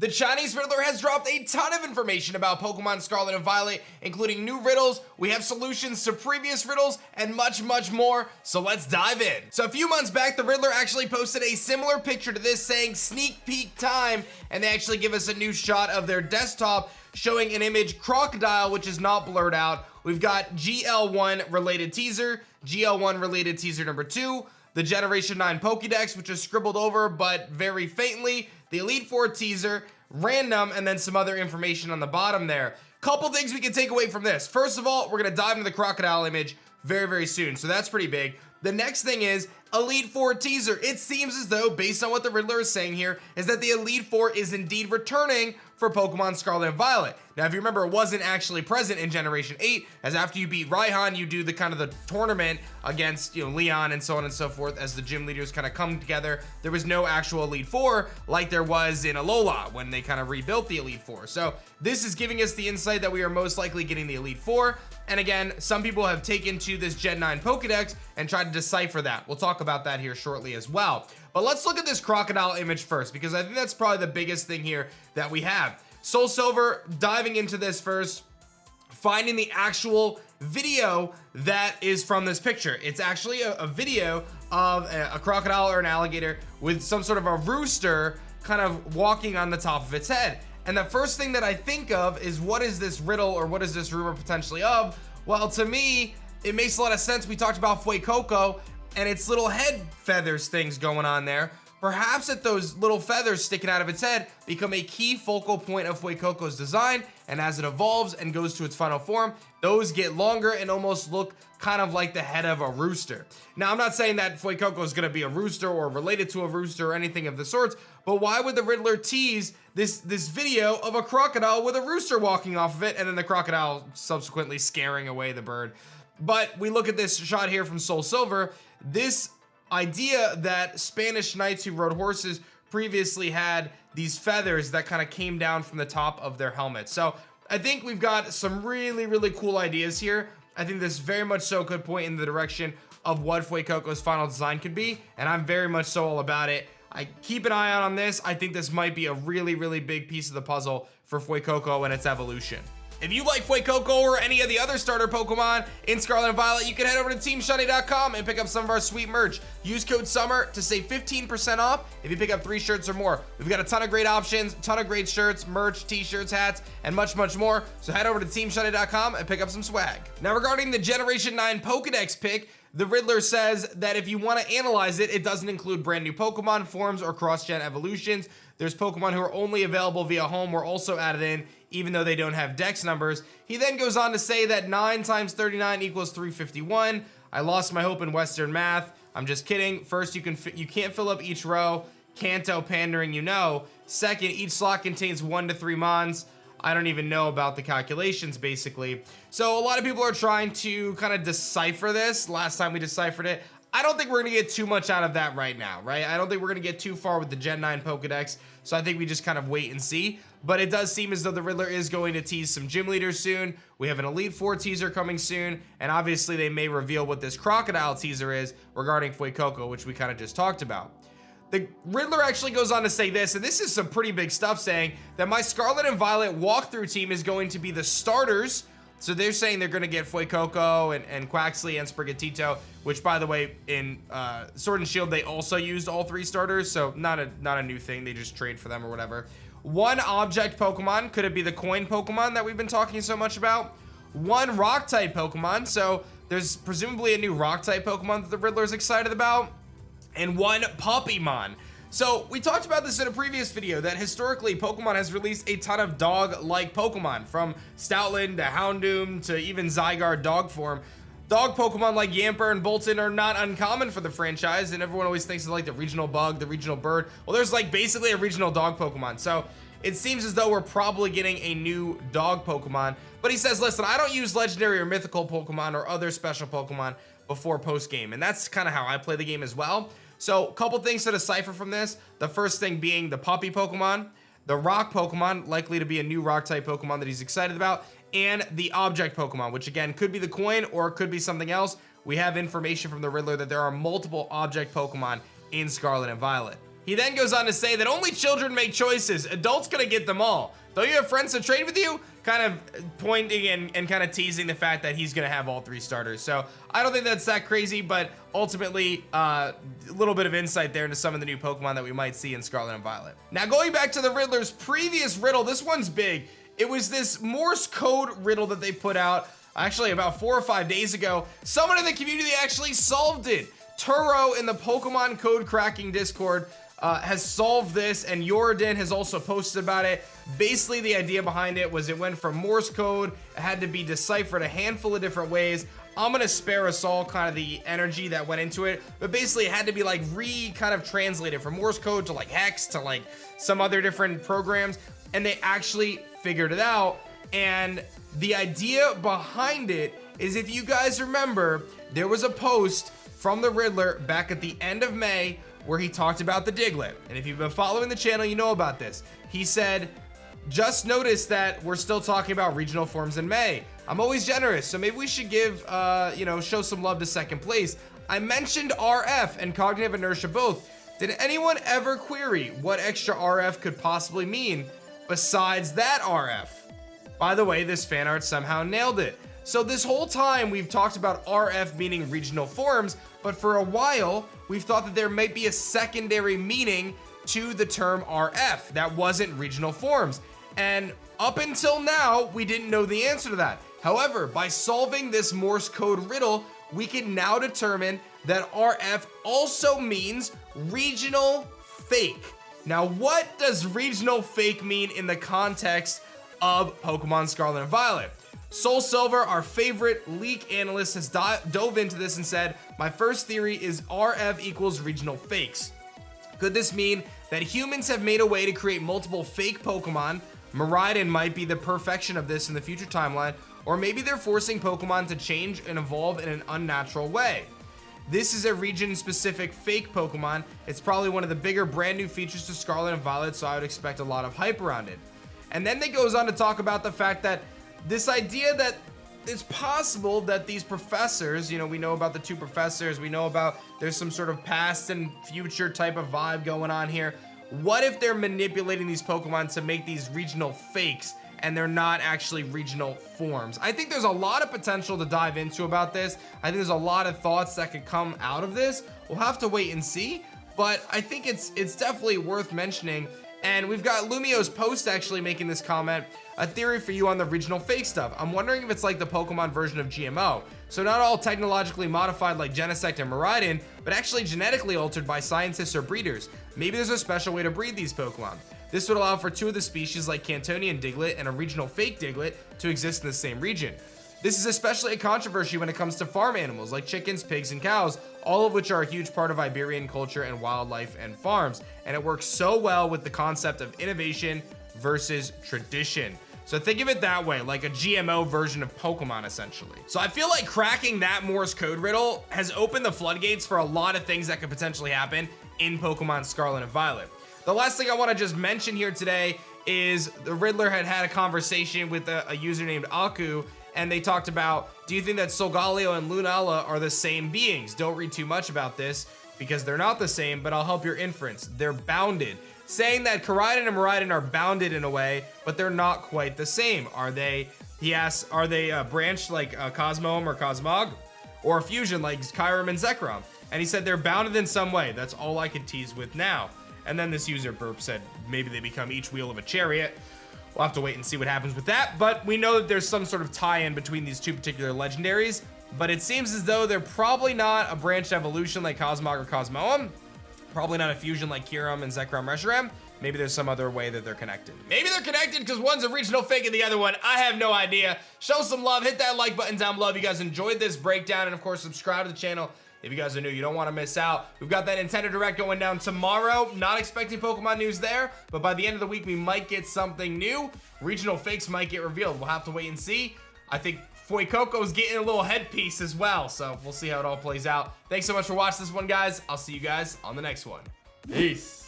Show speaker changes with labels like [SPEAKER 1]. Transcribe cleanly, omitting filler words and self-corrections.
[SPEAKER 1] The Chinese Riddler has dropped a ton of information about Pokemon Scarlet and Violet, including new riddles, we have solutions to previous riddles, and much, much more, so let's dive in. So a few months back, the Riddler actually posted a similar picture to this saying sneak peek time, and they actually give us a new shot of their desktop showing an image crocodile, which is not blurred out. We've got GL1 related teaser, GL1 related teaser number 2, the Generation 9 Pokédex, which is scribbled over but very faintly, the Elite Four teaser, random, and then some other information on the bottom there. Couple things we can take away from this. First of all, we're gonna dive into the crocodile image very, very soon, so that's pretty big. The next thing is Elite Four teaser. It seems as though, based on what the Riddler is saying here, is that the Elite Four is indeed returning for Pokemon Scarlet and Violet. Now, if you remember, it wasn't actually present in Generation 8, as after you beat Raihan, you do the kind of the tournament against, Leon and so on and so forth as the gym leaders kind of come together. There was no actual Elite Four like there was in Alola when they kind of rebuilt the Elite Four. So this is giving us the insight that we are most likely getting the Elite Four. And again, some people have taken to this Gen 9 Pokedex and tried to decipher that. We'll talk about that here shortly as well. But let's look at this crocodile image first, because I think that's probably the biggest thing here that we have. Soul Silver diving into this first, finding the actual video that is from this picture. It's actually a video of a crocodile or an alligator with some sort of a rooster kind of walking on the top of its head. And the first thing that I think of is, what is this riddle or what is this rumor potentially of? Well, to me, it makes a lot of sense. We talked about Fuecoco and its little head feathers things going on there. Perhaps that those little feathers sticking out of its head become a key focal point of Fuecoco's design, and as it evolves and goes to its final form, those get longer and almost look kind of like the head of a rooster. Now, I'm not saying that Fuecoco is going to be a rooster or related to a rooster or anything of the sorts, but why would the Riddler tease this video of a crocodile with a rooster walking off of it, and then the crocodile subsequently scaring away the bird? But we look at this shot here from Soul Silver, this idea that Spanish knights who rode horses previously had these feathers that kind of came down from the top of their helmet. So I think we've got some really, really cool ideas here. I think this very much so could point in the direction of what Fuecoco's final design could be, and I'm very much so all about it. I keep an eye out on this. I think this might be a really, really big piece of the puzzle for Fuecoco and its evolution. If you like Fuecoco or any of the other starter Pokemon in Scarlet and Violet, you can head over to teamshiny.com and pick up some of our sweet merch. Use code SUMMER to save 15% off if you pick up 3 shirts or more. We've got a ton of great options, ton of great shirts, merch, t-shirts, hats, and much, much more. So head over to teamshiny.com and pick up some swag. Now, regarding the Generation 9 Pokedex pick, the Riddler says that if you want to analyze it, it doesn't include brand new Pokemon, forms, or cross-gen evolutions. There's Pokemon who are only available via home were also added in, even though they don't have dex numbers. He then goes on to say that 9 times 39 equals 351. I lost my hope in Western math. I'm just kidding. First, you can't fill up each row. Kanto pandering, Second, each slot contains 1 to 3 mons. I don't even know about the calculations, basically. So a lot of people are trying to kind of decipher this. Last time we deciphered it, I don't think we're going to get too much out of that right now, right? I don't think we're going to get too far with the Gen 9 Pokedex, so I think we just kind of wait and see. But it does seem as though the Riddler is going to tease some gym leaders soon. We have an Elite Four teaser coming soon, and obviously they may reveal what this crocodile teaser is regarding Fuecoco, which we kind of just talked about. The Riddler actually goes on to say this, and this is some pretty big stuff, saying that my Scarlet and Violet walkthrough team is going to be the starters. So they're saying they're going to get Fuecoco and Quaxley and Sprigatito, which, by the way, in Sword and Shield, they also used all 3 starters, so not a new thing. They just trade for them or whatever. 1 object Pokemon. Could it be the coin Pokemon that we've been talking so much about? 1 rock-type Pokemon, so there's presumably a new rock-type Pokemon that the Riddler's excited about. And 1 Puppymon. So we talked about this in a previous video, that historically Pokemon has released a ton of dog-like Pokemon, from Stoutland to Houndoom to even Zygarde dog form. Dog Pokemon like Yamper and Bolton are not uncommon for the franchise, and everyone always thinks of like the regional bug, the regional bird. Well, there's like basically a regional dog Pokemon. So it seems as though we're probably getting a new dog Pokemon. But he says, listen, I don't use legendary or mythical Pokemon or other special Pokemon before post-game. And that's kind of how I play the game as well. So a couple things to decipher from this. The first thing being the puppy Pokemon, the rock Pokemon, likely to be a new rock type Pokemon that he's excited about, and the object Pokemon, which again could be the coin or it could be something else. We have information from the Riddler that there are multiple object Pokemon in Scarlet and Violet. He then goes on to say that only children make choices. Adults gonna get them all. Don't you have friends to trade with you? Kind of pointing and kind of teasing the fact that he's gonna have all 3 starters. So I don't think that's that crazy, but ultimately a little bit of insight there into some of the new Pokemon that we might see in Scarlet and Violet. Now going back to the Riddler's previous riddle, this one's big. It was this Morse code riddle that they put out actually about 4 or 5 days ago. Someone in the community actually solved it. Turo in the Pokemon code cracking Discord has solved this, and Yorodin has also posted about it. Basically, the idea behind it was it went from Morse code, it had to be deciphered a handful of different ways. I'm gonna spare us all kind of the energy that went into it, but basically it had to be like kind of translated from Morse code to like hex to like some other different programs, and they actually figured it out. And the idea behind it is, if you guys remember, there was a post from the Riddler back at the end of May where he talked about the Diglett. And if you've been following the channel, you know about this. He said, just noticed that we're still talking about regional forms in May. I'm always generous, so maybe we should give, show some love to second place. I mentioned RF and cognitive inertia both. Did anyone ever query what extra RF could possibly mean besides that RF? By the way, this fan art somehow nailed it. So this whole time we've talked about RF meaning regional forms, but for a while we've thought that there might be a secondary meaning to the term RF that wasn't regional forms. And up until now, we didn't know the answer to that. However, by solving this Morse code riddle, we can now determine that RF also means regional fake. Now, what does regional fake mean in the context of Pokemon Scarlet and Violet? Soul Silver, our favorite leak analyst, has dove into this and said, my first theory is RF equals regional fakes. Could this mean that humans have made a way to create multiple fake Pokemon? Miraidon might be the perfection of this in the future timeline, or maybe they're forcing Pokemon to change and evolve in an unnatural way. This is a region-specific fake Pokemon. It's probably one of the bigger brand new features to Scarlet and Violet, so I would expect a lot of hype around it. And then they goes on to talk about the fact that this idea that it's possible that these professors, we know about the 2 professors, we know about there's some sort of past and future type of vibe going on here. What if they're manipulating these Pokemon to make these regional fakes and they're not actually regional forms? I think there's a lot of potential to dive into about this. I think there's a lot of thoughts that could come out of this. We'll have to wait and see, but I think it's definitely worth mentioning. And we've got Lumio's post actually making this comment, a theory for you on the regional fake stuff. I'm wondering if it's like the Pokemon version of GMO. So not all technologically modified like Genesect and Miraidon, but actually genetically altered by scientists or breeders. Maybe there's a special way to breed these Pokemon. This would allow for 2 of the species like Cantonian Diglett and a regional fake Diglett to exist in the same region. This is especially a controversy when it comes to farm animals like chickens, pigs, and cows, all of which are a huge part of Iberian culture and wildlife and farms. And it works so well with the concept of innovation versus tradition. So think of it that way, like a GMO version of Pokemon, essentially. So I feel like cracking that Morse code riddle has opened the floodgates for a lot of things that could potentially happen in Pokemon Scarlet and Violet. The last thing I want to just mention here today is the Riddler had a conversation with a user named Aku, and they talked about, do you think that Solgaleo and Lunala are the same beings? Don't read too much about this because they're not the same, but I'll help your inference. They're bounded. Saying that Koraidon and Miraidon are bounded in a way, but they're not quite the same. Are they, he asks, are they branched like Cosmoem or Cosmog? Or a fusion like Kyurem and Zekrom? And he said they're bounded in some way. That's all I could tease with now. And then this user burp said maybe they become each wheel of a chariot. We'll have to wait and see what happens with that, but we know that there's some sort of tie-in between these 2 particular legendaries, but it seems as though they're probably not a branched evolution like Cosmog or Cosmoem, probably not a fusion like Kyurem and Zekrom Reshiram. Maybe there's some other way that they're connected. Maybe they're connected because one's a regional fake and the other one, I have no idea. Show some love, hit that like button down below if you guys enjoyed this breakdown, and of course subscribe to the channel if you guys are new. You don't want to miss out. We've got that Nintendo Direct going down tomorrow. Not expecting Pokemon news there, but by the end of the week, we might get something new. Regional fakes might get revealed. We'll have to wait and see. I think Fuecoco's getting a little headpiece as well, so we'll see how it all plays out. Thanks so much for watching this one, guys. I'll see you guys on the next one. Peace.